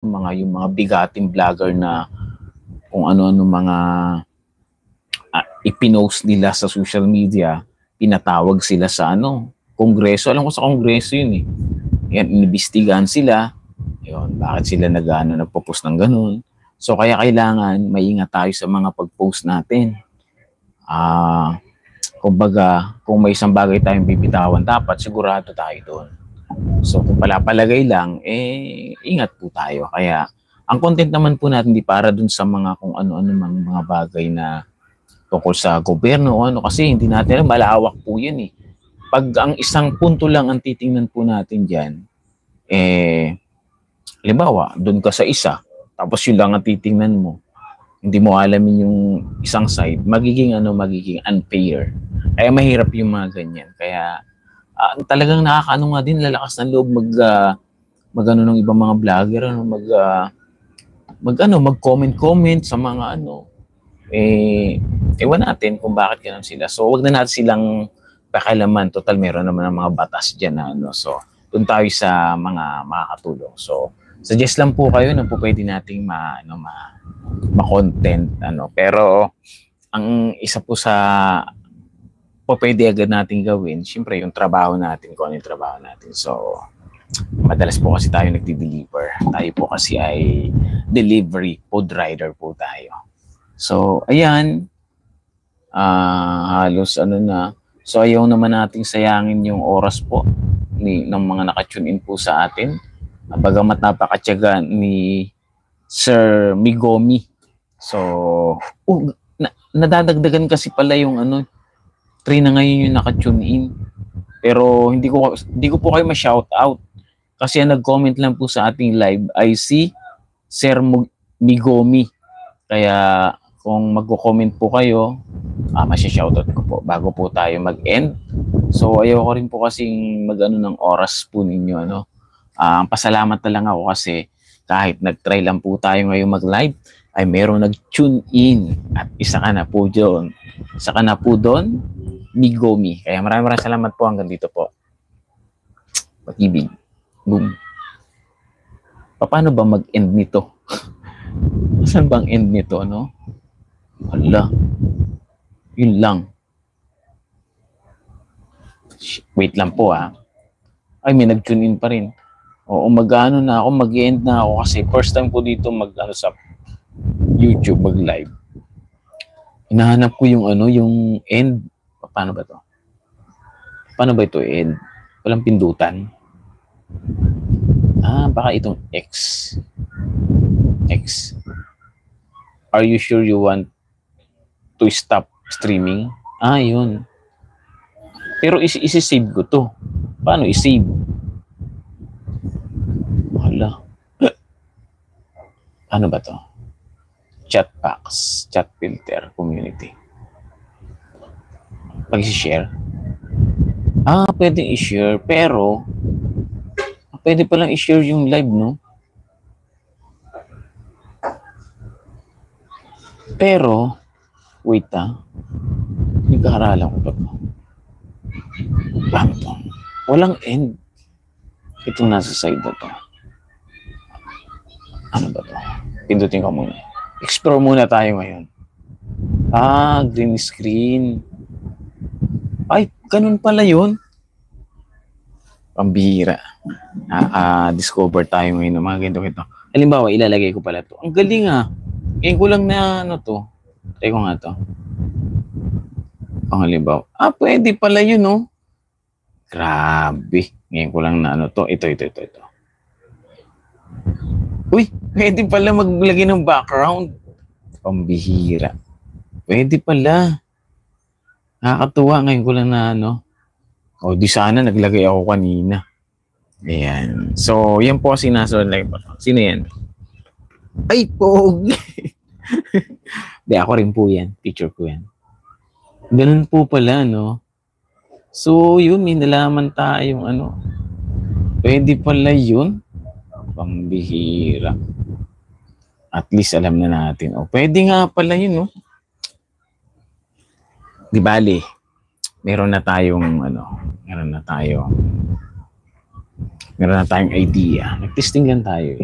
yung mga bigating vlogger na kung ano-ano mga ipinost nila sa social media, pinatawag sila sa kongreso. Alam ko sa kongreso yun eh. Yan, inimbestigahan sila. Yun, bakit sila nagpo-post ng ganun. So kaya kailangan maingat tayo sa mga pag-post natin. Kumbaga, kung may isang bagay tayong bibitawan, dapat sigurado tayo doon. So kung palapalagay lang, ingat po tayo. Kaya ang content naman po natin di para dun sa mga kung ano-ano mga bagay na tungkol sa gobyerno o kasi hindi natin malawak po yan eh. Pag ang isang punto lang ang titingnan po natin dyan, halimbawa, dun ka sa isa, tapos yun lang ang titingnan mo, hindi mo alamin yung isang side, magiging unfair. Kaya mahirap yung mga ganyan. Kaya talagang nakakaano nga din, lalakas ng loob mag-ano ng ibang mga vlogger, mag-comment sa mga ewan natin kung bakit ganun sila. So, wag na natin silang pakialaman. Total, meron naman ng mga batas dyan na So, dun tayo sa mga makakatulong. So, suggest lang po kayo na po pwede nating ma-content. Pero, ang isa po sa pwede agad natin gawin, syempre yung trabaho natin, kung ano yung trabaho natin. So, madalas po kasi tayo nagdi-deliver. Tayo po kasi ay delivery, food rider po tayo. So, ayan, halos na. So, ayaw naman nating sayangin yung oras po ng mga naka-tune in po sa atin. Bagamat napakatyaga ni Sir Migomi. So, nadadagdagan kasi pala yung 3 na ngayon yung naka-tune in. Pero hindi ko po kayo ma-shout out. Kasi ang nag-comment lang po sa ating live ay si Sir Migomi. Kaya kung magko-comment po kayo, masya-shoutout ko po bago po tayo mag-end. So ayoko rin po kasing ng oras po ninyo. Pasalamat na lang ako kasi kahit nag-try lang po tayo ngayon mag-live, ay merong nag-tune in at isa ka na po doon, Migomi. Kaya maraming salamat po, hanggang dito po. Pag-ibig. Boom. Paano ba mag-end nito? Saan bang end nito, Hala. Yun lang. Wait lang po Ay, may nag-tune in pa rin. Oo, mag-ano na ako, mag-end na ako kasi first time ko dito sa YouTube mag-live. Hinahanap ko yung yung end. Paano ba to? Paano ba ito end? Walang pindutan. Baka itong X. Are you sure you want to stop streaming? Yun. Pero isi-save ko to. Paano i-save? Hala. Ano ba to? Chat box, chat filter, community. Pag i-share. Pwede i-share, pero pwede palang i-share yung live, no? Pero, wait nagkaharala ko pa. Paano to? Walang end. Itong nasa side na to. Ano ba to? Pindutin ko muna. Explore muna tayo ngayon. Green screen. Ay, ganun pala yun. Pambihira. Discover tayo ngayon ng mga ganito. Halimbawa, ilalagay ko pala to. Ang galing Ngayon ko lang na to. Try ko nga to. Halimbawa. Pwede pala yun, Grabe. Ngayon ko lang na to. Ito. Uy, pwede pala maglagay ng background. Pambihira. Pwede pala. Nakakatuwa. Ngayon ko lang na di sana naglagay ako kanina. Ayan. So, yan po kasi nasa live. Sino yan? Ay, pogi. Di, ako rin po yan. Teacher ko yan. Ganun po pala, So, yun, may nalaman tayong Pwede pala yun. Pambihira. At least alam na natin. Pwede nga pala yun, Di bali, meron na tayong meron na tayong idea. Nag-testing lang tayo